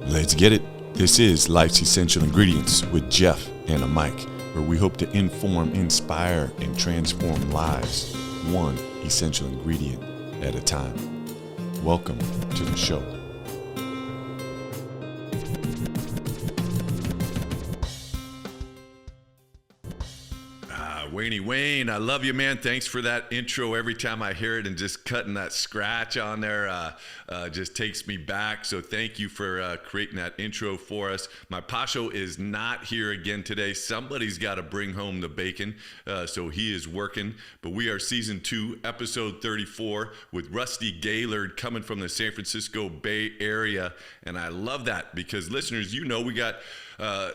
Let's get it. This is Life's Essential Ingredients with Jeff and a Mike, where we hope to inform, inspire, and transform lives, one essential ingredient at a time. Welcome to the show. Wayne, I love you, man. Thanks for that intro. Every time I hear it and just cutting that scratch on there just takes me back. So thank you for creating that intro for us. My Pasho is not here again today. Somebody's got to bring home the bacon, so he is working. But we are season 2, episode 34 with Rusty Gaillard coming from the San Francisco Bay Area. And I love that because listeners, you know we got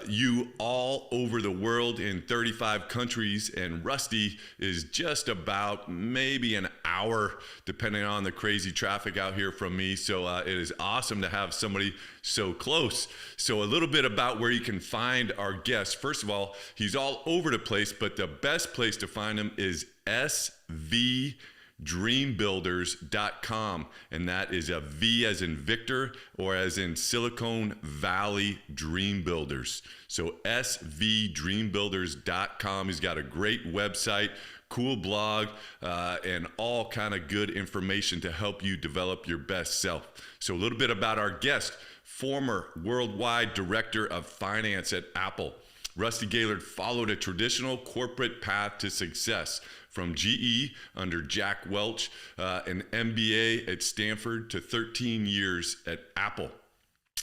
you all over the world in 35 countries, and Rusty is just about maybe an hour, depending on the crazy traffic out here from me. So it is awesome to have somebody so close. So a little bit about where you can find our guest. First of all, he's all over the place, but the best place to find him is svdreambuilders.com, and that is a V as in Victor or as in Silicon Valley Dream Builders. So svdreambuilders.com. He's got a great website, cool blog, and all kind of good information to help you develop your best self. So a little bit about our guest, former worldwide director of finance at Apple. Rusty Gaillard followed a traditional corporate path to success, from GE under Jack Welch, an MBA at Stanford, to 13 years at Apple.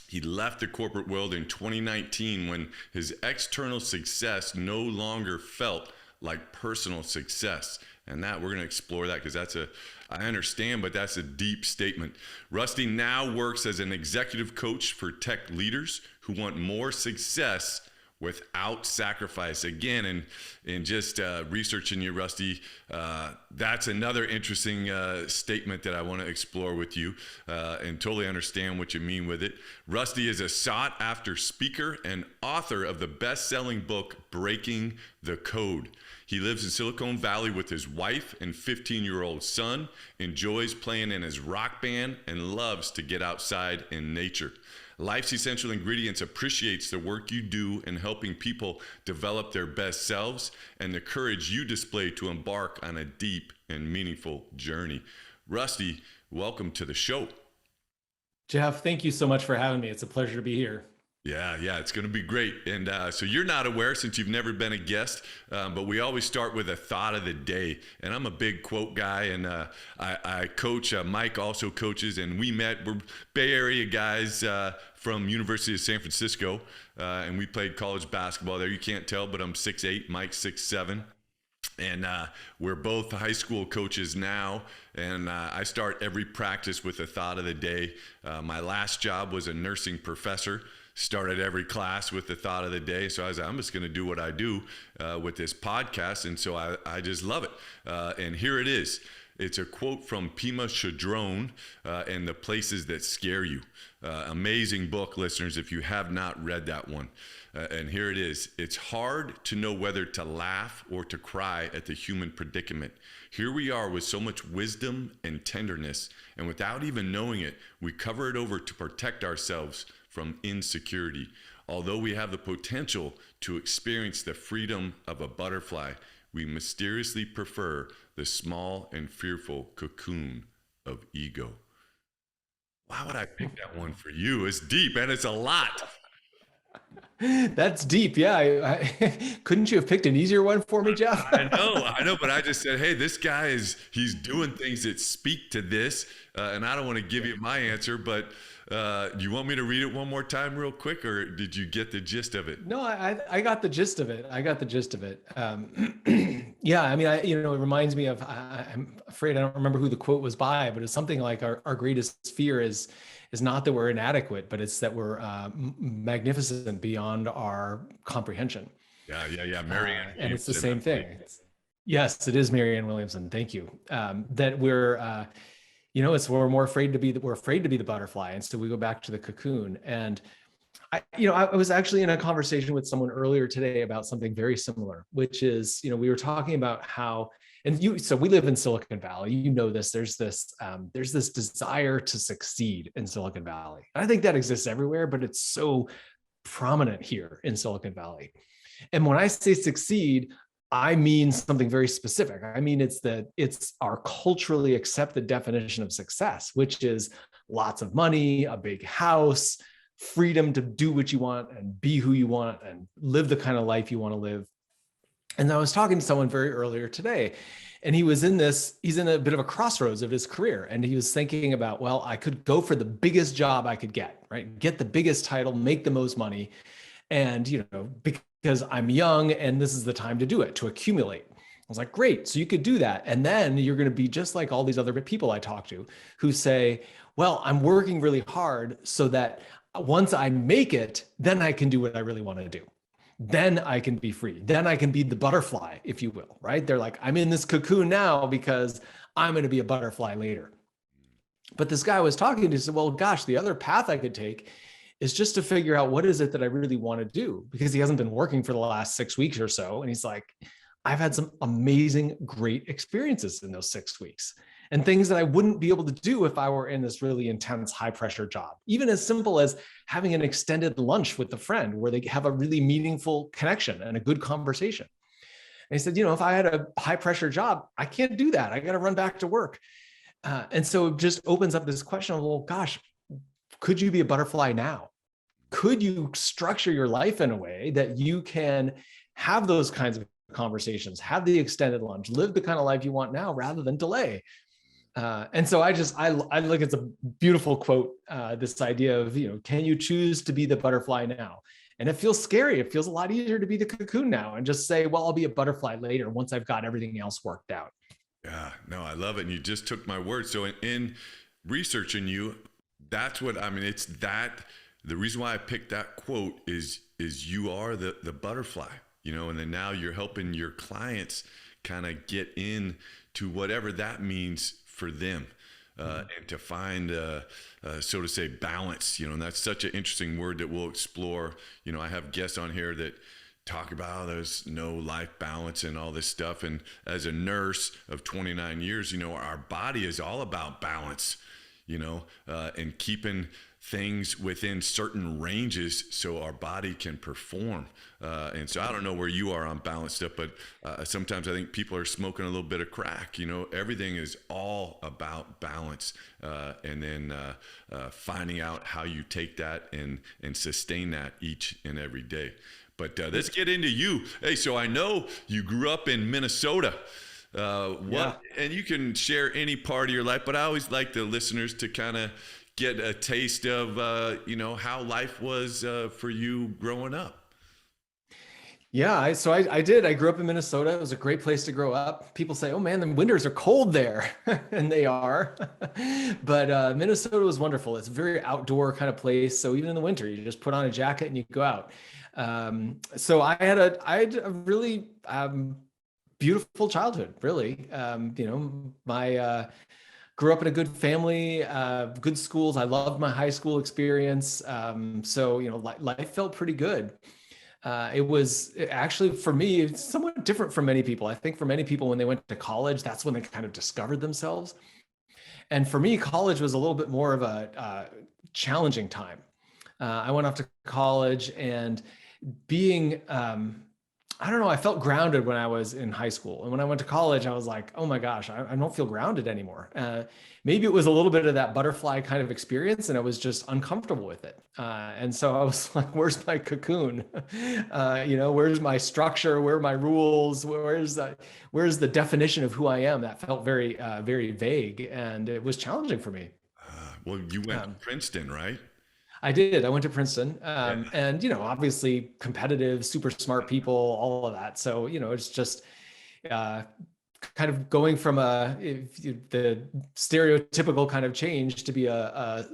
He left the corporate world in 2019 when his external success no longer felt like personal success. And that we're going to explore that because I understand, but that's a deep statement. Rusty now works as an executive coach for tech leaders who want more success without sacrifice. Again, and just researching you, Rusty, that's another interesting statement that I want to explore with you and totally understand what you mean with it. Rusty is a sought-after speaker and author of the best-selling book, Breaking the Code. He lives in Silicon Valley with his wife and 15-year-old son, enjoys playing in his rock band, and loves to get outside in nature. Life's Essential Ingredients appreciates the work you do in helping people develop their best selves and the courage you display to embark on a deep and meaningful journey. Rusty, welcome to the show. Jeff, thank you so much for having me. It's a pleasure to be here. Yeah, it's going to be great. And so you're not aware since you've never been a guest, but we always start with a thought of the day. And I'm a big quote guy, and I coach. Mike also coaches, and we're Bay Area guys from University of San Francisco, and we played college basketball there. You can't tell, but I'm 6'8", Mike's 6'7". And we're both high school coaches now, and I start every practice with a thought of the day. My last job was a nursing professor. Started every class with the thought of the day. So I was like, I'm just going to do what I do with this podcast. And so I just love it. And here it is. It's a quote from Pema Chodron and The Places That Scare You. Amazing book, listeners, if you have not read that one. And here it is. It's hard to know whether to laugh or to cry at the human predicament. Here we are with so much wisdom and tenderness, and without even knowing it, we cover it over to protect ourselves from insecurity. Although we have the potential to experience the freedom of a butterfly, we mysteriously prefer the small and fearful cocoon of ego. Why would I pick that one for you? It's deep, and it's a lot. That's deep. Yeah. Couldn't you have picked an easier one for me, Jeff? I know, but I just said, hey, this guy he's doing things that speak to this, and I don't want to give you my answer, but do you want me to read it one more time real quick, or did you get the gist of it? No, I got the gist of it. Yeah, I mean, it reminds me of, I'm afraid I don't remember who the quote was by, but it's something like our greatest fear is not that we're inadequate, but it's that we're magnificent beyond our comprehension. Yeah. Marianne. And it's the same thing. Yes, it is Marianne Williamson. Thank you. That we're, we're afraid to be the butterfly. And so we go back to the cocoon. And I was actually in a conversation with someone earlier today about something very similar, which is, we were talking about how, so we live in Silicon Valley. This. There's this desire to succeed in Silicon Valley. And I think that exists everywhere, but it's so prominent here in Silicon Valley. And when I say succeed, I mean something very specific. I mean, it's our culturally accepted definition of success, which is lots of money, a big house, freedom to do what you want and be who you want and live the kind of life you want to live. And I was talking to someone very earlier today, and he's in a bit of a crossroads of his career. And he was thinking about, well, I could go for the biggest job I could get, right? Get the biggest title, make the most money. And, because I'm young and this is the time to do it, to accumulate. I was like, great. So you could do that. And then you're going to be just like all these other people I talk to who say, well, I'm working really hard so that once I make it, then I can do what I really want to do. Then I can be free. Then I can be the butterfly, if you will, right? They're like, I'm in this cocoon now because I'm going to be a butterfly later. But this guy I was talking to said, well, gosh, the other path I could take is just to figure out what is it that I really want to do, because he hasn't been working for the last 6 weeks or so. And he's like, I've had some amazing, great experiences in those 6 weeks and things that I wouldn't be able to do if I were in this really intense, high pressure job. Even as simple as having an extended lunch with a friend where they have a really meaningful connection and a good conversation. And he said, if I had a high pressure job, I can't do that. I got to run back to work. And so it just opens up this question of, well, gosh, could you be a butterfly now? Could you structure your life in a way that you can have those kinds of conversations, have the extended lunch, live the kind of life you want now rather than delay? And so I look, it's a beautiful quote, this idea of, can you choose to be the butterfly now? And it feels scary. It feels a lot easier to be the cocoon now and just say, well, I'll be a butterfly later once I've got everything else worked out. Yeah, no, I love it. And you just took my word. So in researching you, that's what, it's that, the reason why I picked that quote is you are the butterfly, and then now you're helping your clients kind of get in to whatever that means for them, and to find, so to say, balance, and that's such an interesting word that we'll explore. I have guests on here that talk about there's no life balance and all this stuff. And as a nurse of 29 years, our body is all about balance, and keeping things within certain ranges so our body can perform. And so I don't know where you are on balance stuff, but sometimes I think people are smoking a little bit of crack. Everything is all about balance, and then finding out how you take that and sustain that each and every day. But let's get into you. Hey, so I know you grew up in Minnesota. Yeah. And you can share any part of your life, but I always like the listeners to kind of get a taste of, how life was for you growing up. Yeah, I did. I grew up in Minnesota. It was a great place to grow up. People say, "Oh man, the winters are cold there," and they are. But Minnesota was wonderful. It's a very outdoor kind of place. So even in the winter, you just put on a jacket and you go out. So I had a really beautiful childhood. Really, my grew up in a good family, good schools. I loved my high school experience. So life felt pretty good. It was actually, for me, it's somewhat different from many people. I think for many people, when they went to college, that's when they kind of discovered themselves. And for me, college was a little bit more of a challenging time. I went off to college and being, I don't know, I felt grounded when I was in high school. And when I went to college, I was like, oh my gosh, I don't feel grounded anymore. Maybe it was a little bit of that butterfly kind of experience and I was just uncomfortable with it. And so I was like, where's my cocoon? Where's my structure? Where are my rules? Where's the definition of who I am? That felt very, very vague, and it was challenging for me. Well, you went to Princeton, right? I did. I went to Princeton, and obviously competitive, super smart people, all of that. So it's just kind of going from the stereotypical kind of change to be a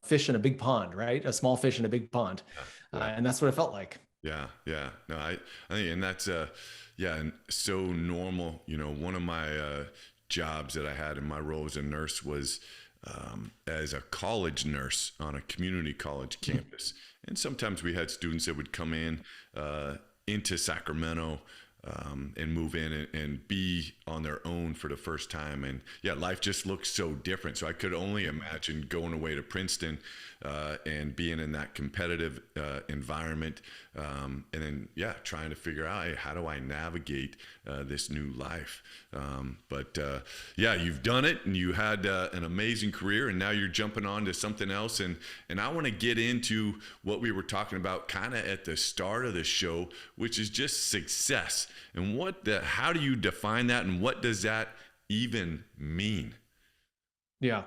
fish in a big pond, right? A small fish in a big pond, and that's what it felt like. Yeah. No, I think, and that's and so normal. One of my jobs that I had in my role as a nurse was as a college nurse on a community college campus. And sometimes we had students that would come in into Sacramento and move in and be on their own for the first time. And yeah, life just looks so different. So I could only imagine going away to Princeton and being in that competitive environment. And then, yeah, trying to figure out, hey, how do I navigate this new life? But yeah, you've done it, and you had an amazing career, and now you're jumping on to something else. And I want to get into what we were talking about kind of at the start of the show, which is just success. And how do you define that, and what does that even mean? Yeah.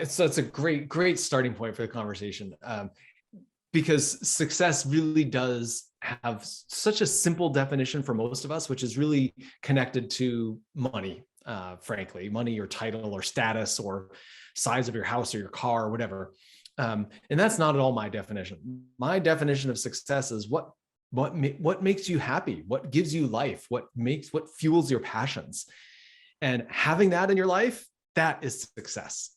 So it's a great starting point for the conversation, because success really does have such a simple definition for most of us, which is really connected to money, frankly, money or title or status or size of your house or your car or whatever. And that's not at all my definition. My definition of success is what makes you happy, what gives you life, what fuels your passions. And having that in your life, that is success.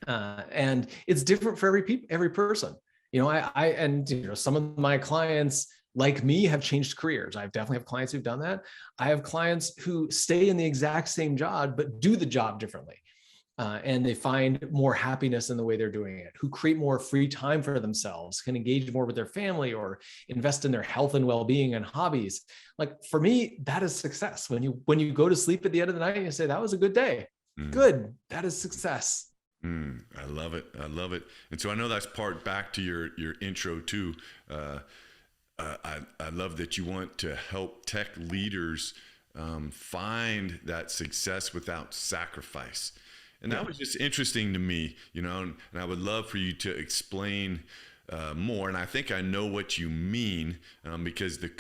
And it's different for every person. Some of my clients like me have changed careers. I definitely have clients who've done that. I have clients who stay in the exact same job, but do the job differently. And they find more happiness in the way they're doing it, who create more free time for themselves, can engage more with their family or invest in their health and well-being and hobbies. Like for me, that is success. When you go to sleep at the end of the night and you say, that was a good day. Good. That is success. I love it. I love it. And so I know that's part back to your intro too. I love that you want to help tech leaders find that success without sacrifice. And that was just interesting to me, and I would love for you to explain more. And I think I know what you mean, because the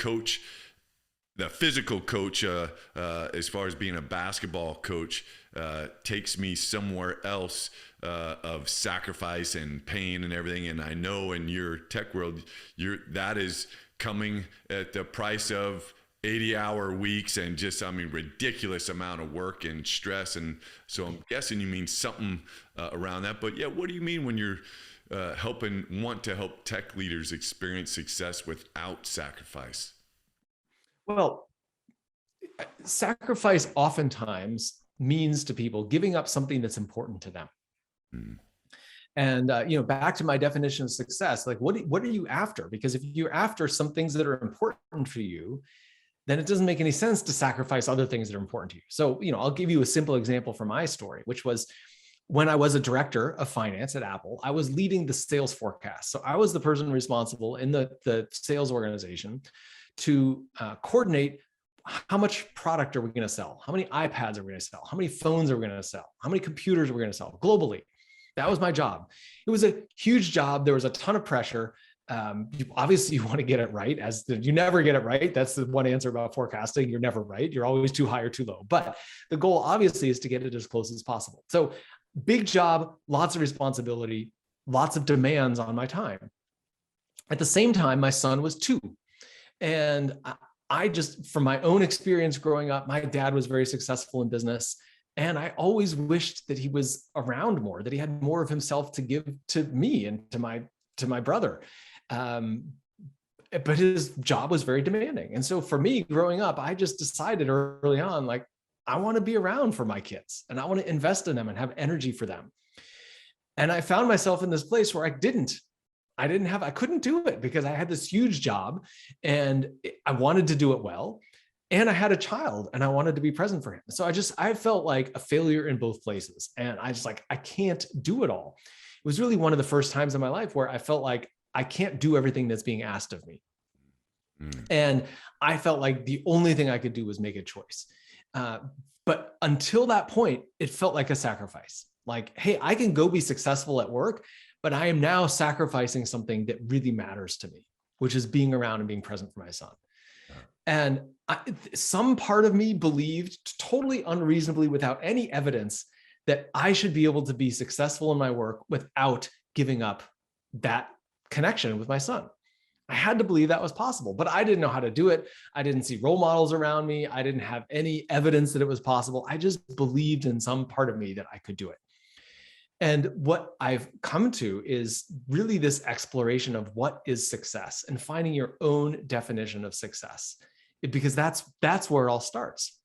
physical coach, as far as being a basketball coach, takes me somewhere else of sacrifice and pain and everything. And I know in your tech world, that is coming at the price of 80-hour weeks and just, ridiculous amount of work and stress. And so I'm guessing you mean something around that. But yeah, what do you mean when you're want to help tech leaders experience success without sacrifice? Well, sacrifice oftentimes means to people giving up something that's important to them. And, back to my definition of success, like what are you after? Because if you're after some things that are important for you, then it doesn't make any sense to sacrifice other things that are important to you. So, I'll give you a simple example from my story, which was when I was a director of finance at Apple, I was leading the sales forecast. So I was the person responsible in the sales organization to coordinate how much product are we going to sell? How many iPads are we going to sell? How many phones are we going to sell? How many computers are we going to sell globally? That was my job. It was a huge job. There was a ton of pressure. Obviously you want to get it right, you never get it right. That's the one answer about forecasting. You're never right. You're always too high or too low, but the goal obviously is to get it as close as possible. So big job, lots of responsibility, lots of demands on my time. At the same time, my son was 2. And I just, from my own experience growing up, my dad was very successful in business. And I always wished that he was around more, that he had more of himself to give to me and to my brother. But his job was very demanding. And so for me growing up, I just decided early on, like, I want to be around for my kids and I want to invest in them and have energy for them. And I found myself in this place where I couldn't do it because I had this huge job and I wanted to do it well. And I had a child and I wanted to be present for him. So I felt like a failure in both places. And I can't do it all. It was really one of the first times in my life where I felt like I can't do everything that's being asked of me. And I felt like the only thing I could do was make a choice. But until that point, it felt like a sacrifice. Like, hey, I can go be successful at work, but I am now sacrificing something that really matters to me, which is being around and being present for my son. And some part of me believed totally unreasonably without any evidence that I should be able to be successful in my work without giving up that connection with my son. I had to believe that was possible, but I didn't know how to do it. I didn't see role models around me. I didn't have any evidence that it was possible. I just believed in some part of me that I could do it. And what I've come to is really this exploration of what is success and finding your own definition of success, because that's where it all starts.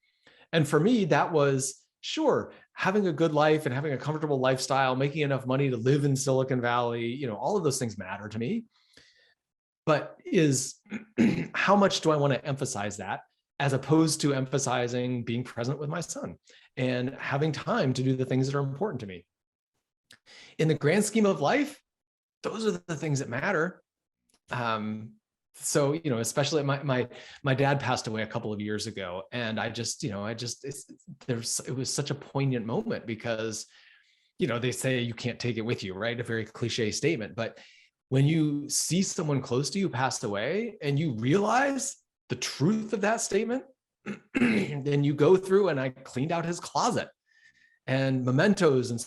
And for me, that was, sure, having a good life and having a comfortable lifestyle, making enough money to live in Silicon Valley, all of those things matter to me. But how much do I want to emphasize that, as opposed to emphasizing being present with my son and having time to do the things that are important to me? In the grand scheme of life, those are the things that matter. So, especially my dad passed away a couple of years ago, and it was such a poignant moment, because, they say you can't take it with you, right? A very cliche statement, but when you see someone close to you pass away and you realize the truth of that statement, then you go through, and I cleaned out his closet and mementos and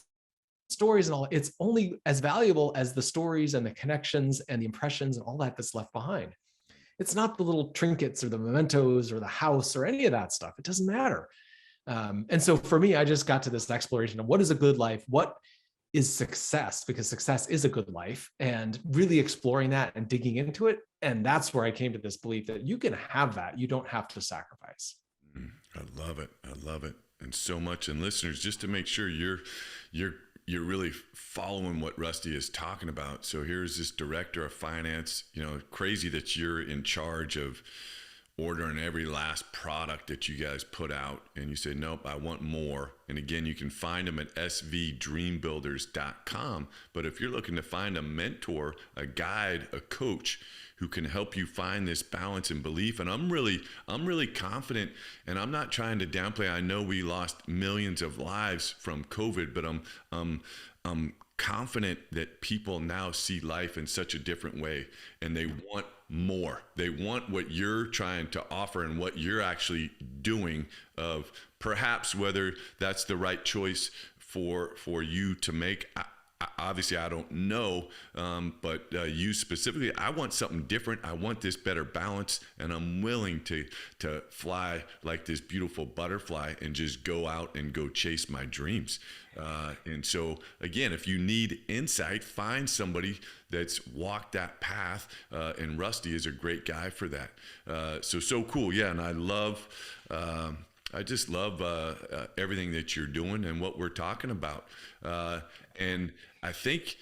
stories and all. It's only as valuable as the stories and the connections and the impressions and all that's left behind. It's not the little trinkets or the mementos or the house or any of that stuff. It doesn't matter. And so for me, I just got to this exploration of what is a good life, what is success, because success is a good life, and really exploring that and digging into it. And that's where I came to this belief that you can have that. You don't have to sacrifice. I love it. I love it. And so much. And listeners, just to make sure you're really following what Rusty is talking about. So here's this director of finance, crazy that you're in charge of ordering every last product that you guys put out. And you say, nope, I want more. And again, you can find them at svdreambuilders.com. But if you're looking to find a mentor, a guide, a coach who can help you find this balance and belief, and I'm really confident, and I'm not trying to downplay. I know we lost millions of lives from COVID, but I'm confident that people now see life in such a different way, and they want more. They want what you're trying to offer and what you're actually doing, of perhaps whether that's the right choice for you to make. Obviously, I don't know, but you specifically, I want something different. I want this better balance, and I'm willing to fly like this beautiful butterfly and just go out and go chase my dreams. And so, again, if you need insight, find somebody that's walked that path, and Rusty is a great guy for that. So cool. Yeah, and I just love everything that you're doing and what we're talking about. And I think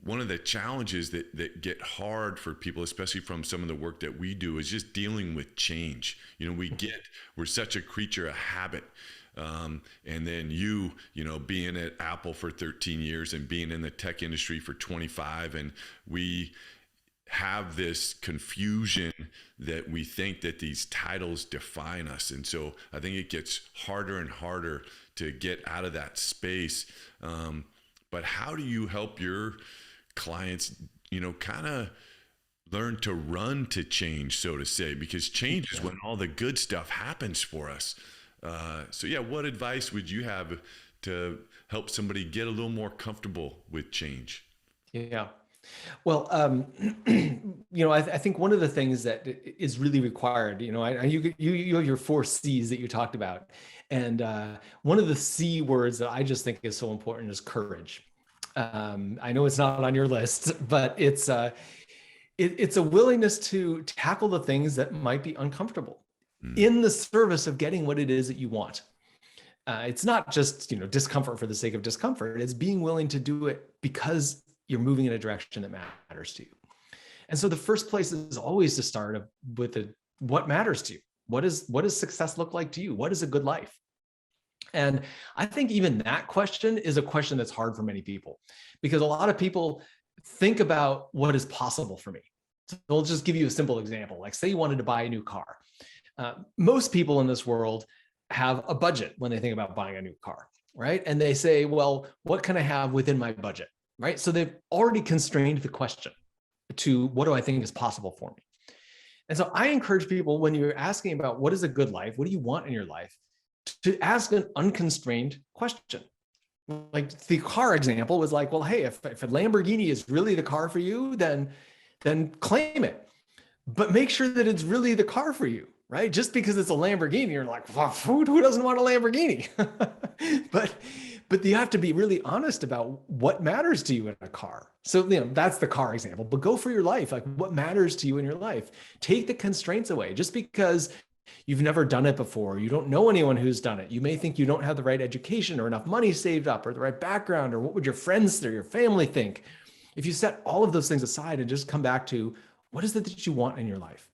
one of the challenges that get hard for people, especially from some of the work that we do, is just dealing with change. We're such a creature of habit. And then being at Apple for 13 years and being in the tech industry for 25, and we have this confusion that we think that these titles define us. And so I think it gets harder and harder to get out of that space. But how do you help your clients, kind of learn to run to change, so to say, because change is when all the good stuff happens for us. So yeah, what advice would you have to help somebody get a little more comfortable with change? Yeah. Well, I think one of the things that is really required, you have your 4 C's that you talked about. And one of the C words that I just think is so important is courage. I know it's not on your list, but it's a willingness to tackle the things that might be uncomfortable in the service of getting what it is that you want. It's not just, discomfort for the sake of discomfort. It's being willing to do it because you're moving in a direction that matters to you. And so the first place is always to start with what matters to you. What does success look like to you? What is a good life? And I think even that question is a question that's hard for many people, because a lot of people think about what is possible for me. So I'll just give you a simple example. Like, say you wanted to buy a new car. Most people in this world have a budget when they think about buying a new car, right? And they say, well, what can I have within my budget, right? So they've already constrained the question to what do I think is possible for me? And so I encourage people, when you're asking about what is a good life, what do you want in your life, to ask an unconstrained question. Like the car example was like, well, hey, if a Lamborghini is really the car for you, then claim it. But make sure that it's really the car for you, right? Just because it's a Lamborghini, you're like, well, who doesn't want a Lamborghini? But But you have to be really honest about what matters to you in a car. So, that's the car example, but go for your life. Like, what matters to you in your life? Take the constraints away. Just because you've never done it before, you don't know anyone who's done it, you may think you don't have the right education or enough money saved up or the right background, or what would your friends or your family think? If you set all of those things aside and just come back to, what is it that you want in your life?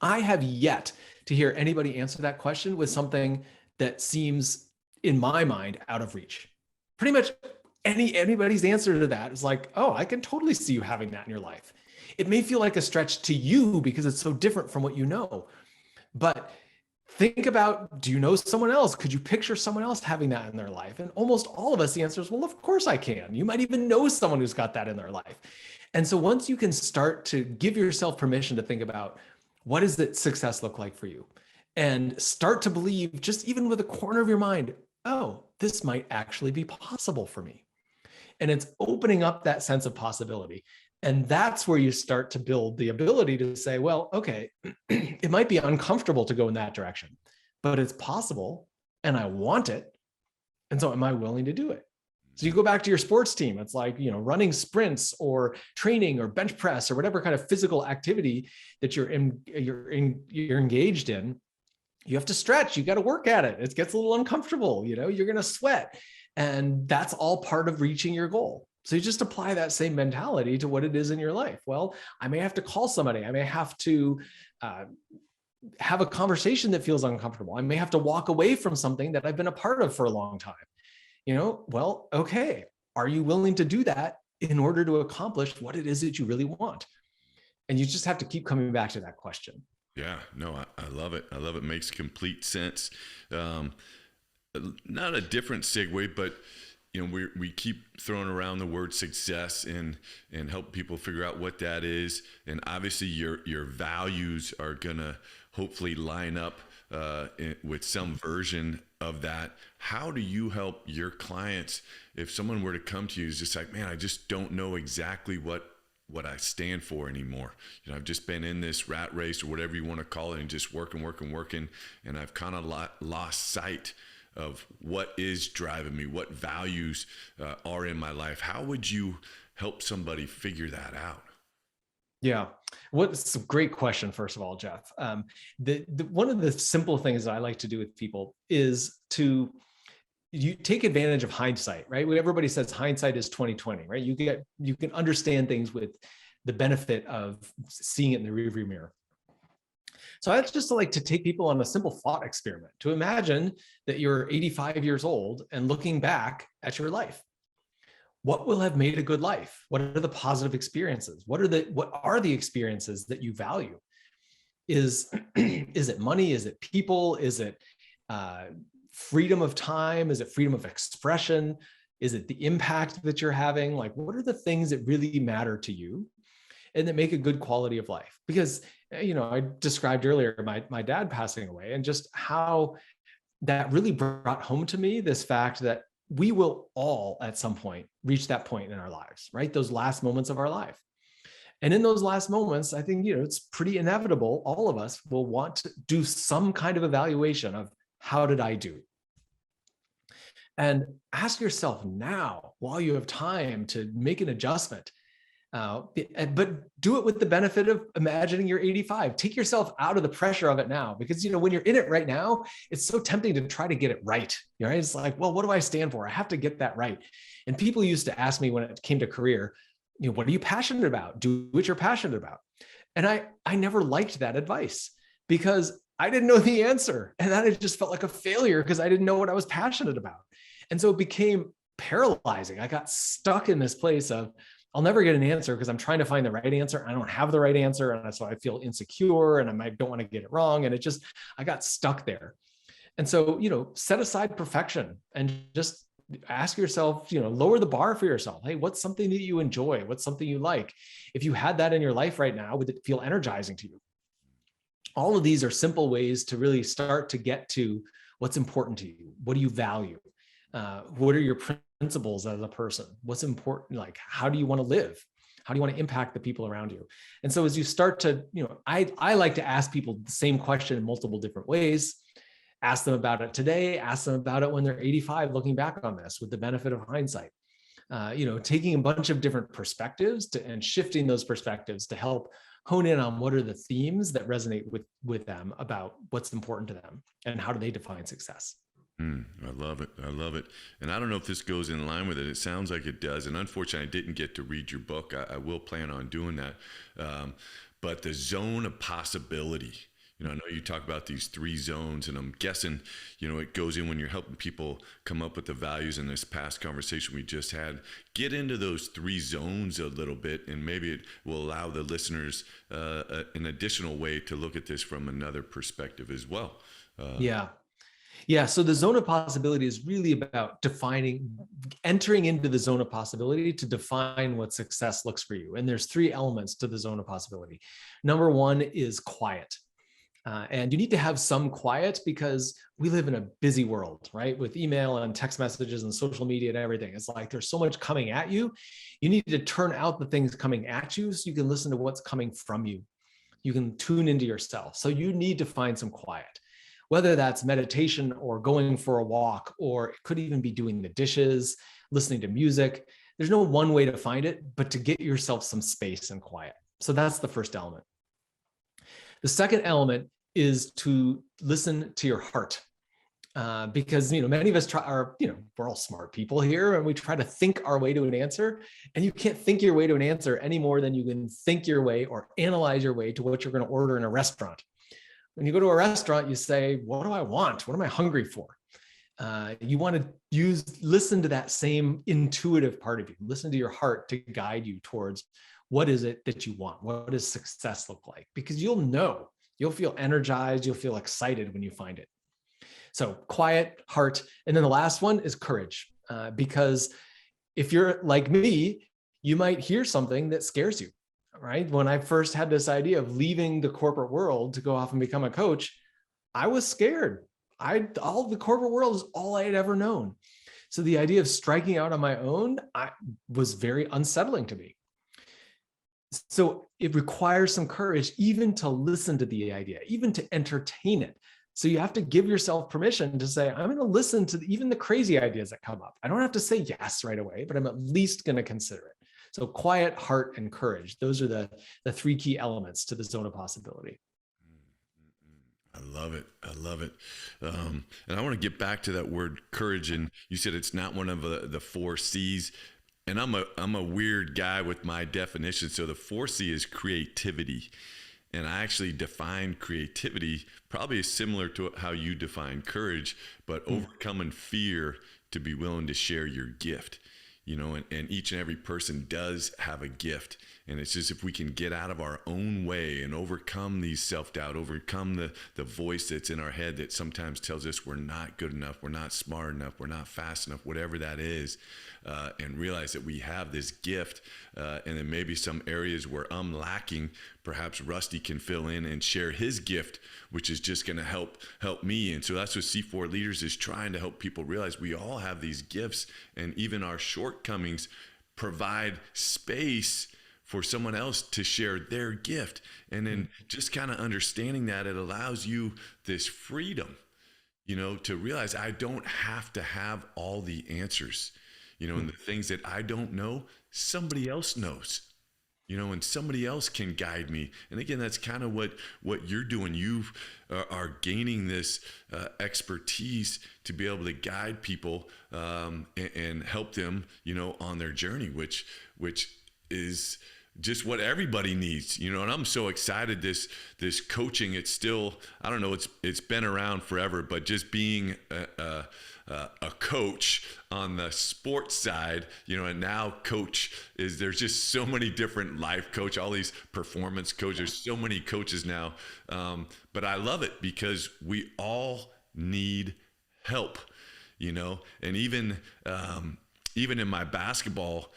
I have yet to hear anybody answer that question with something that seems, in my mind, out of reach. Pretty much anybody's answer to that is like, oh, I can totally see you having that in your life. It may feel like a stretch to you because it's so different from what you know. But think about, do you know someone else? Could you picture someone else having that in their life? And almost all of us, the answer is, well, of course I can. You might even know someone who's got that in their life. And so once you can start to give yourself permission to think about, what does that success look like for you? And start to believe, just even with a corner of your mind, oh, this might actually be possible for me. And it's opening up that sense of possibility. And that's where you start to build the ability to say, well, okay, it might be uncomfortable to go in that direction, but it's possible and I want it. And so am I willing to do it? So you go back to your sports team. It's like, running sprints or training or bench press or whatever kind of physical activity that you're engaged in. You have to stretch. You got to work at it. It gets a little uncomfortable. You're going to sweat, and that's all part of reaching your goal. So you just apply that same mentality to what it is in your life. Well, I may have to call somebody. I may have to have a conversation that feels uncomfortable. I may have to walk away from something that I've been a part of for a long time. Well, okay. Are you willing to do that in order to accomplish what it is that you really want? And you just have to keep coming back to that question. Yeah, no, I love it. I love it. Makes complete sense. Not a different segue, but we keep throwing around the word success and help people figure out what that is. And obviously your values are gonna hopefully line up with some version of that. How do you help your clients if someone were to come to you is just like, man, I just don't know exactly what I stand for anymore. I've just been in this rat race or whatever you want to call it and just working. And I've kind of lost sight of what is driving me, what values are in my life. How would you help somebody figure that out? Yeah. What's a great question, first of all, Jeff. One of the simple things that I like to do with people is you take advantage of hindsight, right? When everybody says hindsight is 20/20, right? You can understand things with the benefit of seeing it in the rearview mirror. So I just like to take people on a simple thought experiment to imagine that you're 85 years old and looking back at your life. What will have made a good life? What are the positive experiences? What are the experiences that you value? Is it money? Is it people? Is it freedom of time? Is it freedom of expression? Is it the impact that you're having? Like, what are the things that really matter to you and that make a good quality of life? Because, I described earlier my dad passing away, and just how that really brought home to me this fact that we will all at some point reach that point in our lives, right? Those last moments of our life. And in those last moments, I think, it's pretty inevitable. All of us will want to do some kind of evaluation of, how did I do? And ask yourself now, while you have time to make an adjustment, but do it with the benefit of imagining you're 85. Take yourself out of the pressure of it now, because when you're in it right now, it's so tempting to try to get it right. Right? It's like, well, what do I stand for? I have to get that right. And people used to ask me when it came to career, what are you passionate about? Do what you're passionate about. And I never liked that advice because I didn't know the answer, and then it just felt like a failure because I didn't know what I was passionate about. And so it became paralyzing. I got stuck in this place of, I'll never get an answer because I'm trying to find the right answer. I don't have the right answer. And so I feel insecure and I don't want to get it wrong. And I got stuck there. And so, set aside perfection and just ask yourself, lower the bar for yourself. Hey, what's something that you enjoy? What's something you like? If you had that in your life right now, would it feel energizing to you? All of these are simple ways to really start to get to what's important to you. What do you value? What are your principles as a person? What's important? Like, how do you want to live? How do you want to impact the people around you? And so as you start to, I like to ask people the same question in multiple different ways. Ask them about it today, ask them about it when they're 85, looking back on this with the benefit of hindsight. Taking a bunch of different perspectives and shifting those perspectives to help hone in on what are the themes that resonate with them about what's important to them and how do they define success. I love it. I love it. And I don't know if this goes in line with it. It sounds like it does. And unfortunately, I didn't get to read your book. I will plan on doing that. But the zone of possibility, I know you talk about these 3 zones, and I'm guessing, it goes in when you're helping people come up with the values in this past conversation we just had. Get into those 3 zones a little bit, and maybe it will allow the listeners an additional way to look at this from another perspective as well. Yeah. So the zone of possibility is really about entering into the zone of possibility to define what success looks for you. And there's 3 elements to the zone of possibility. Number 1 is quiet. And you need to have some quiet because we live in a busy world, right? With email and text messages and social media and everything. It's like there's so much coming at you. You need to turn out the things coming at you so you can listen to what's coming from you. You can tune into yourself. So you need to find some quiet. Whether that's meditation or going for a walk, or it could even be doing the dishes, listening to music. There's no one way to find it, but to get yourself some space and quiet. So that's the first element. The second element is to listen to your heart. Because many of us we're all smart people here, and we try to think our way to an answer, and you can't think your way to an answer any more than you can think your way or analyze your way to what you're going to order in a restaurant. When you go to a restaurant, you say, what do I want? What am I hungry for? You want to listen to that same intuitive part of you. Listen to your heart to guide you towards what is it that you want? What does success look like? Because you'll feel energized, you'll feel excited when you find it. So quiet, heart. And then the last one is courage. Because if you're like me, you might hear something that scares you. Right? When I first had this idea of leaving the corporate world to go off and become a coach, I was scared. All the corporate world is all I had ever known. So the idea of striking out on my own was very unsettling to me. So it requires some courage even to listen to the idea, even to entertain it. So you have to give yourself permission to say, I'm going to listen to even the crazy ideas that come up. I don't have to say yes right away, but I'm at least going to consider it. So quiet, heart, and courage. Those are the 3 key elements to the zone of possibility. I love it. I love it. And I want to get back to that word courage. And you said it's not one of the 4 C's. And I'm a weird guy with my definition. So the 4 C is creativity. And I actually define creativity probably similar to how you define courage, but overcoming fear to be willing to share your gift. And each and every person does have a gift. And it's just if we can get out of our own way and overcome these self-doubt, overcome the voice that's in our head that sometimes tells us we're not good enough, we're not smart enough, we're not fast enough, whatever that is, and realize that we have this gift. And then maybe some areas where I'm lacking, perhaps Rusty can fill in and share his gift, which is just going to help me. And so that's what C4 Leaders is trying to help people realize. We all have these gifts, and even our shortcomings provide space for someone else to share their gift. And then just kind of understanding that, it allows you this freedom, to realize I don't have to have all the answers, and the things that I don't know, somebody else knows. And somebody else can guide me. And again, that's kind of what you're doing. You are gaining this expertise to be able to guide people and help them, on their journey, which is just what everybody needs, and I'm so excited. This coaching, it's still, I don't know, it's been around forever, but just being a coach on the sports side, and now there's just so many different life coach, all these performance coaches, there's so many coaches now. But I love it because we all need help, and even in my basketball,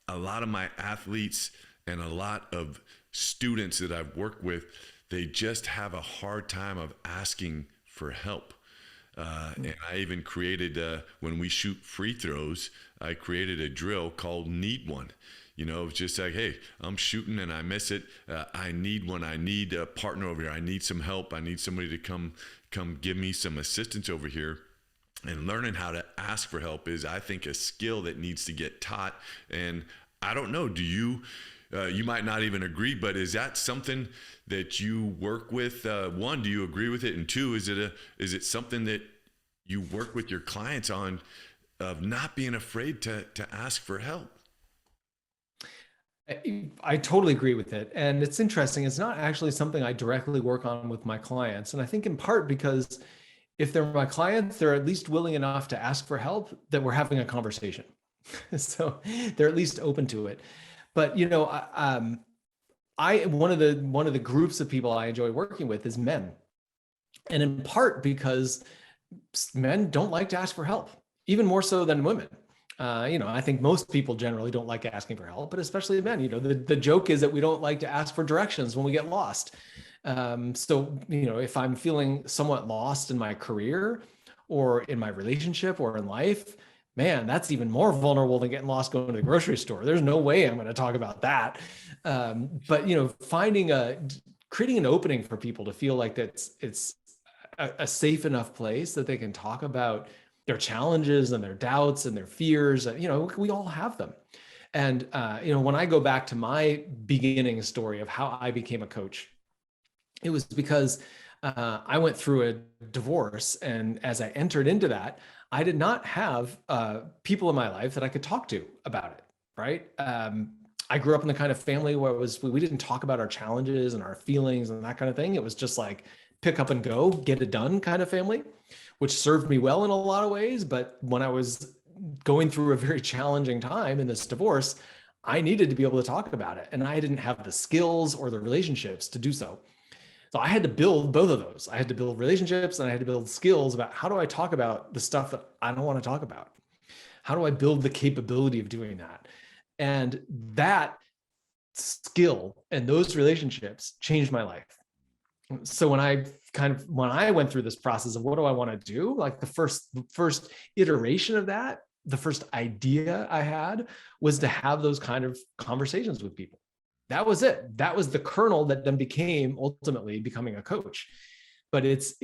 a lot of my athletes and a lot of students that I've worked with, they just have a hard time of asking for help. And I even created, when we shoot free throws, I created a drill called Need One. It's just like, hey, I'm shooting and I miss it. I need one. I need a partner over here. I need some help. I need somebody to come give me some assistance over here. And learning how to ask for help is, I think, a skill that needs to get taught. And I don't know, do you, you might not even agree, but is that something that you work with? One, do you agree with it? And two, is it something that you work with your clients on, of not being afraid to ask for help? I totally agree with it. And it's interesting. It's not actually something I directly work on with my clients. And I think in part because if they're my clients, they're at least willing enough to ask for help that we're having a conversation. So they're at least open to it. But one of the groups of people I enjoy working with is men, and in part because men don't like to ask for help, even more so than women. I think most people generally don't like asking for help, but especially men. The joke is that we don't like to ask for directions when we get lost. So if I'm feeling somewhat lost in my career or in my relationship or in life, man, that's even more vulnerable than getting lost going to the grocery store. There's no way I'm going to talk about that. But creating an opening for people to feel like it's a safe enough place that they can talk about their challenges and their doubts and their fears. We all have them. And when I go back to my beginning story of how I became a coach, it was because I went through a divorce, and as I entered into that, I did not have people in my life that I could talk to about it, right? I grew up in the kind of family where we didn't talk about our challenges and our feelings and that kind of thing. It was just like pick up and go, get it done kind of family, which served me well in a lot of ways. But when I was going through a very challenging time in this divorce, I needed to be able to talk about it. And I didn't have the skills or the relationships to do so. So I had to build both of those. I had to build relationships and I had to build skills about how do I talk about the stuff that I don't want to talk about? How do I build the capability of doing that? And that skill and those relationships changed my life. So when I went through this process of what do I want to do, like the first iteration of that, the first idea I had was to have those kind of conversations with people. That was it. That was the kernel that then became ultimately becoming a coach. But it's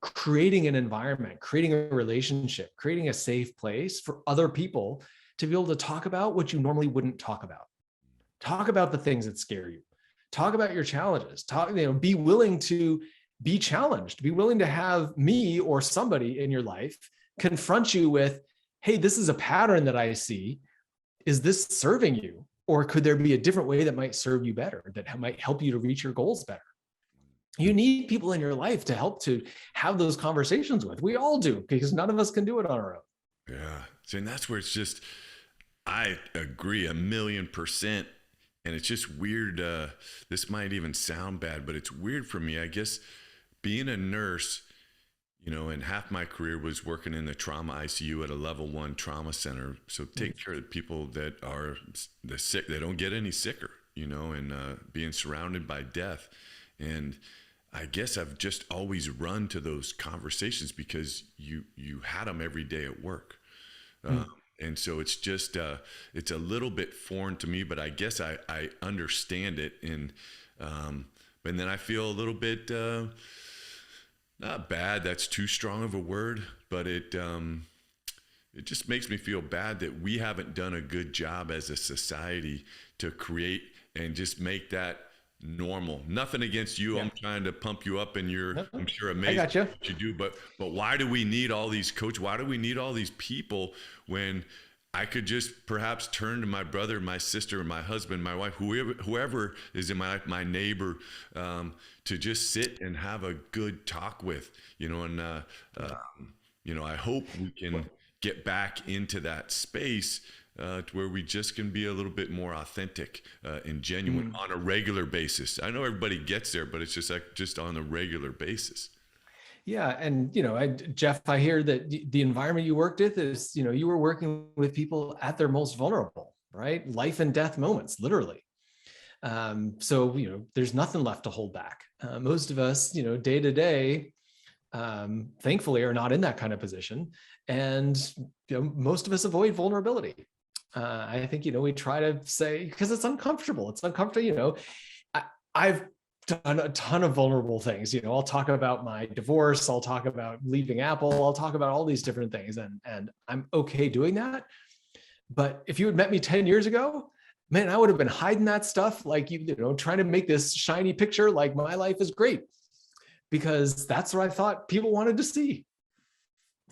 creating an environment, creating a relationship, creating a safe place for other people to be able to talk about what you normally wouldn't talk about. Talk about the things that scare you. Talk about your challenges. Be willing to be challenged. Be willing to have me or somebody in your life confront you with, hey, this is a pattern that I see. Is this serving you? Or could there be a different way that might serve you better, that might help you to reach your goals better? You need people in your life to help to have those conversations with. We all do, because none of us can do it on our own. Yeah. See, and that's where it's just, I agree 1,000,000%. And it's just weird. This might even sound bad, but it's weird for me. I guess being a nurse, and half my career was working in the trauma ICU at a level 1 trauma center. So take care of the people that are the sick. They don't get any sicker, and being surrounded by death. And I guess I've just always run to those conversations because you had them every day at work. And so it's just, it's a little bit foreign to me, but I guess I understand it. And then I feel a little bit, not bad, that's too strong of a word, but it just makes me feel bad that we haven't done a good job as a society to create and just make that normal. Nothing against you. Yeah. I'm trying to pump you up, and I'm sure amazing what you do. But why do we need all these coaches? Why do we need all these people when I could just perhaps turn to my brother, my sister, my husband, my wife, whoever is in my life, my neighbor, to just sit and have a good talk with, and I hope we can get back into that space to where we just can be a little bit more authentic and genuine on a regular basis. I know everybody gets there, but it's just on a regular basis. Yeah. And, Jeff, I hear that the environment you worked with is, you were working with people at their most vulnerable, right? Life and death moments, literally. So, there's nothing left to hold back. Most of us, day to day, thankfully are not in that kind of position. And most of us avoid vulnerability. I think, we try to say, because it's uncomfortable. It's uncomfortable. I've done a ton of vulnerable things. I'll talk about my divorce. I'll talk about leaving Apple. I'll talk about all these different things. And I'm okay doing that. But if you had met me 10 years ago, man, I would have been hiding that stuff, like, trying to make this shiny picture like my life is great, because that's what I thought people wanted to see.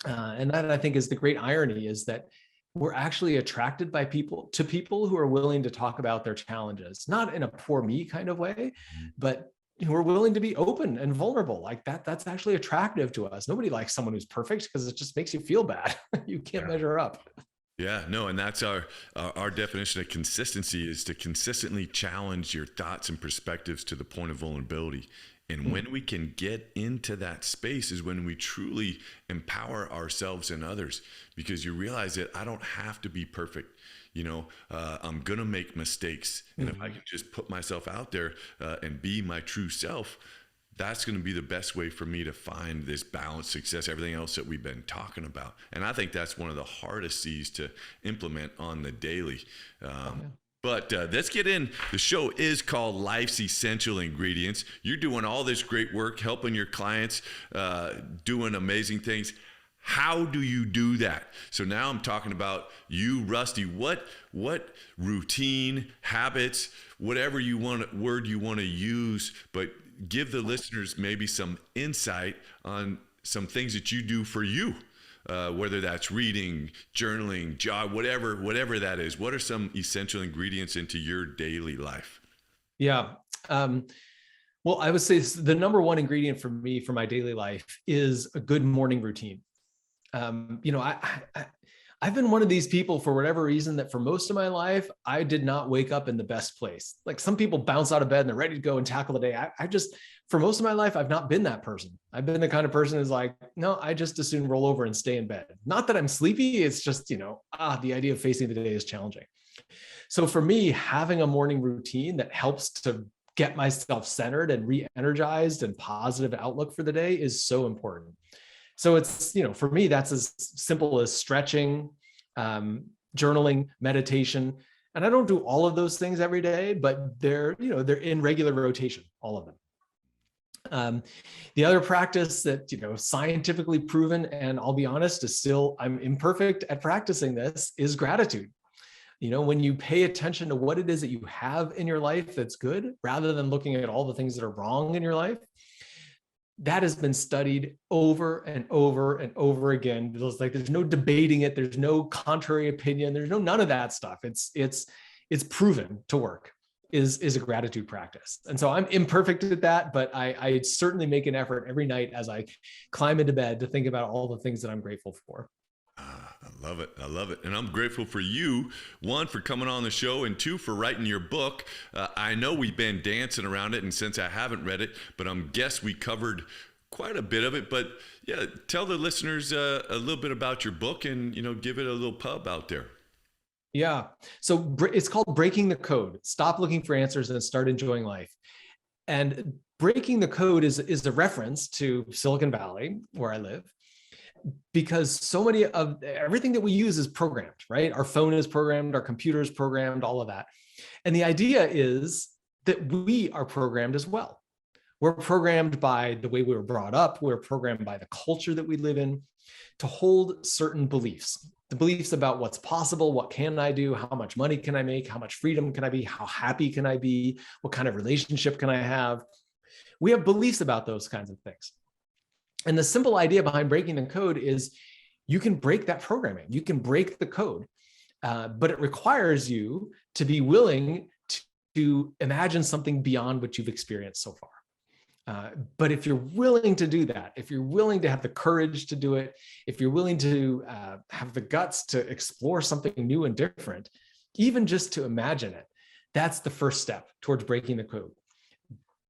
And that, I think, is the great irony, is that we're actually attracted by people who are willing to talk about their challenges, not in a poor me kind of way, but who are willing to be open and vulnerable like that. That's actually attractive to us. Nobody likes someone who's perfect, because it just makes you feel bad. You can't measure up. Yeah, no, and that's our definition of consistency, is to consistently challenge your thoughts and perspectives to the point of vulnerability. And when we can get into that space is when we truly empower ourselves and others, because you realize that I don't have to be perfect. I'm going to make mistakes. And if I can just put myself out there and be my true self, that's going to be the best way for me to find this balanced success, everything else that we've been talking about. And I think that's one of the hardest C's to implement on the daily. But let's get in. The show is called Life's Essential Ingredients. You're doing all this great work, helping your clients, doing amazing things. How do you do that? So now I'm talking about you, Rusty. What routine, habits, whatever word you want to use, but give the listeners maybe some insight on some things that you do for you, whether that's reading, journaling, job, whatever that is. What are some essential ingredients into your daily life? Yeah. Well, I would say the number one ingredient for me for my daily life is a good morning routine. I've been one of these people, for whatever reason, that for most of my life, I did not wake up in the best place. Like, some people bounce out of bed and they're ready to go and tackle the day. I just, for most of my life, I've not been that person. I've been the kind of person who's like, no, I just as soon roll over and stay in bed. Not that I'm sleepy. It's just, the idea of facing the day is challenging. So for me, having a morning routine that helps to get myself centered and re-energized and positive outlook for the day is so important. So it's, for me, that's as simple as stretching, journaling, meditation. And I don't do all of those things every day, but they're in regular rotation, all of them. The other practice that, scientifically proven, and I'll be honest, I'm imperfect at practicing this, is gratitude. When you pay attention to what it is that you have in your life that's good, rather than looking at all the things that are wrong in your life, that has been studied over and over and over again. There's no debating it. There's no contrary opinion. There's none of that stuff. It's proven to work, is a gratitude practice. And so I'm imperfect at that, but I certainly make an effort every night as I climb into bed to think about all the things that I'm grateful for. I love it. I love it. And I'm grateful for you, one, for coming on the show, and two, for writing your book. I know we've been dancing around it, and since I haven't read it, but I guess we covered quite a bit of it. But yeah, tell the listeners a little bit about your book, and, give it a little pub out there. Yeah. So it's called Breaking the Code. Stop looking for answers and start enjoying life. And breaking the code is a reference to Silicon Valley, where I live, because so many of everything that we use is programmed, right? Our phone is programmed, our computer is programmed, all of that. And the idea is that we are programmed as well. We're programmed by the way we were brought up. We're programmed by the culture that we live in to hold certain beliefs. The beliefs about what's possible, what can I do, how much money can I make, how much freedom can I be, how happy can I be, what kind of relationship can I have? We have beliefs about those kinds of things. And the simple idea behind breaking the code is you can break that programming. You can break the code, but it requires you to be willing to imagine something beyond what you've experienced so far. But if you're willing to do that, if you're willing to have the courage to do it, if you're willing to have the guts to explore something new and different, even just to imagine it, that's the first step towards breaking the code.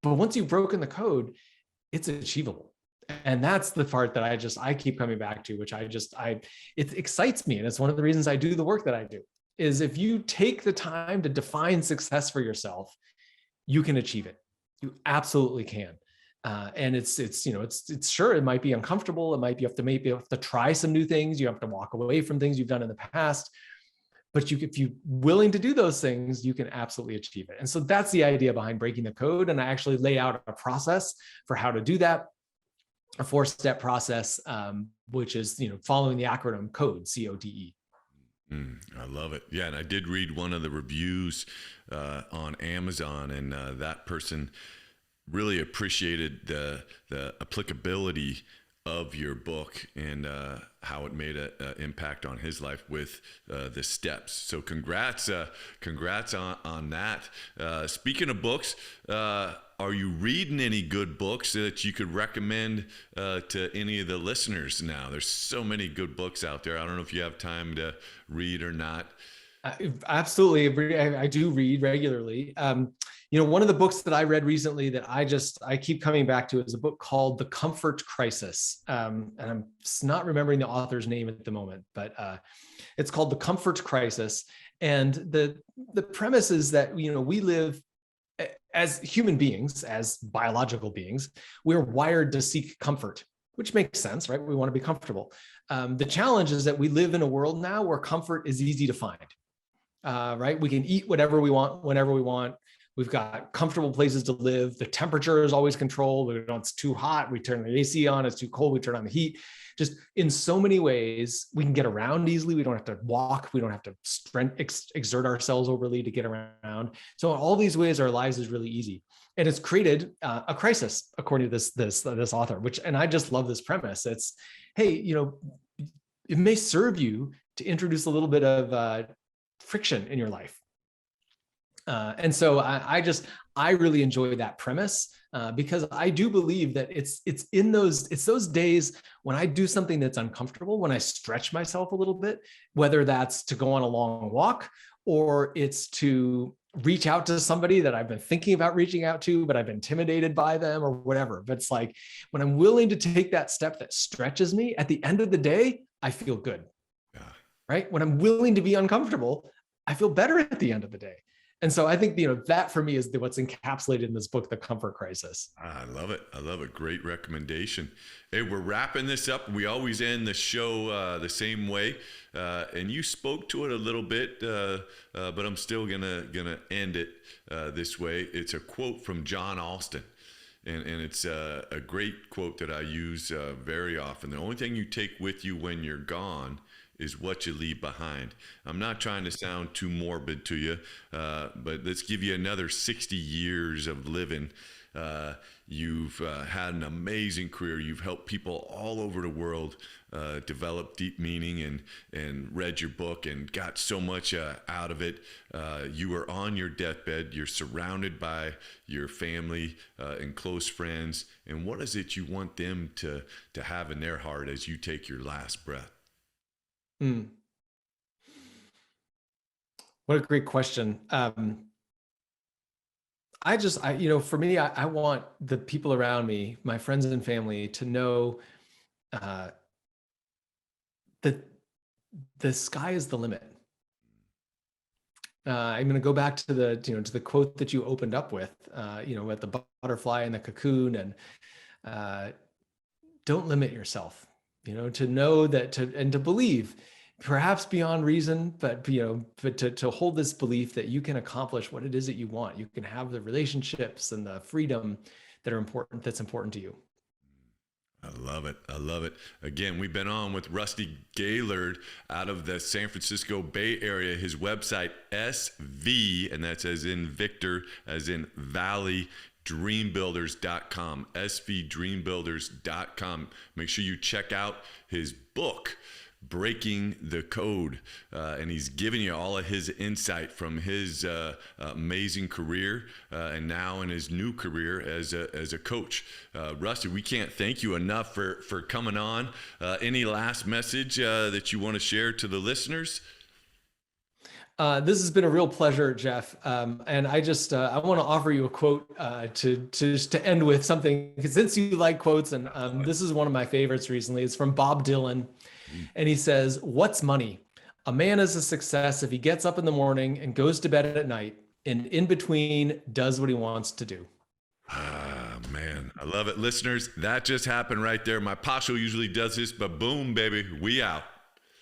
But once you've broken the code, it's achievable. And that's the part that I keep coming back to, which it excites me. And it's one of the reasons I do the work that I do, is if you take the time to define success for yourself, you can achieve it. You absolutely can. And it's sure, it might be uncomfortable. It might be, maybe you have to try some new things. You have to walk away from things you've done in the past. But if you're willing to do those things, you can absolutely achieve it. And so that's the idea behind breaking the code. And I actually lay out a process for how to do that, a 4-step process, which is, following the acronym CODE, CODE. I love it. Yeah, and I did read one of the reviews on Amazon, and that person really appreciated the applicability of your book and how it made an impact on his life with the steps. So congrats on that. Speaking of books, are you reading any good books that you could recommend to any of the listeners now? There's so many good books out there. I don't know if you have time to read or not. Absolutely. I do read regularly. One of the books that I read recently that I keep coming back to is a book called The Comfort Crisis. And I'm not remembering the author's name at the moment, but it's called The Comfort Crisis. And the premise is that, we live as human beings, as biological beings, we're wired to seek comfort, which makes sense, right? We want to be comfortable. The challenge is that we live in a world now where comfort is easy to find. Right? We can eat whatever we want, whenever we want. We've got comfortable places to live. The temperature is always controlled. It's too hot, we turn the AC on. It's too cold, we turn on the heat. Just in so many ways, we can get around easily. We don't have to walk. We don't have to exert ourselves overly to get around. So in all these ways, our lives is really easy. And it's created a crisis, according to this author, and I just love this premise. It's, hey, it may serve you to introduce a little bit of friction in your life. And so I really enjoy that premise because I do believe that it's those days when I do something that's uncomfortable, when I stretch myself a little bit, whether that's to go on a long walk or it's to reach out to somebody that I've been thinking about reaching out to, but I've been intimidated by them or whatever. But it's like when I'm willing to take that step that stretches me, at the end of the day, I feel good. Yeah. Right? When I'm willing to be uncomfortable, I feel better at the end of the day. And so I think, that for me is what's encapsulated in this book, The Comfort Crisis. I love it. I love it. Great recommendation. Hey, we're wrapping this up. We always end the show the same way. And you spoke to it a little bit, but I'm still gonna end it this way. It's a quote from John Alston. And it's a great quote that I use very often. The only thing you take with you when you're gone is what you leave behind. I'm not trying to sound too morbid to you, but let's give you another 60 years of living. You've had an amazing career. You've helped people all over the world develop deep meaning and read your book and got so much out of it. You are on your deathbed. You're surrounded by your family and close friends. And what is it you want them to have in their heart as you take your last breath? What a great question. For me, I want the people around me, my friends and family, to know that the sky is the limit. I'm going to go back to the quote that you opened up with, with the butterfly and the cocoon, and don't limit yourself. To know that, and to believe, perhaps beyond reason, but to hold this belief that you can accomplish what it is that you want. You can have the relationships and the freedom that are important. That's important to you. I love it. I love it. Again, we've been on with Rusty Gaillard out of the San Francisco Bay Area. His website, SV, and that's as in Victor, as in Valley, dreambuilders.com, svdreambuilders.com. Make sure you check out his book, Breaking the Code, and he's giving you all of his insight from his amazing career and now in his new career as a coach. Rusty, we can't thank you enough for coming on. Any last message that you want to share to the listeners? This has been a real pleasure, Jeff. And I want to offer you a quote to end with something, because since you like quotes, and this is one of my favorites recently. It's from Bob Dylan. And he says, "What's money? A man is a success if he gets up in the morning and goes to bed at night, and in between does what he wants to do." man, I love it. Listeners, that just happened right there. My Pasho usually does this, but boom, baby, we out.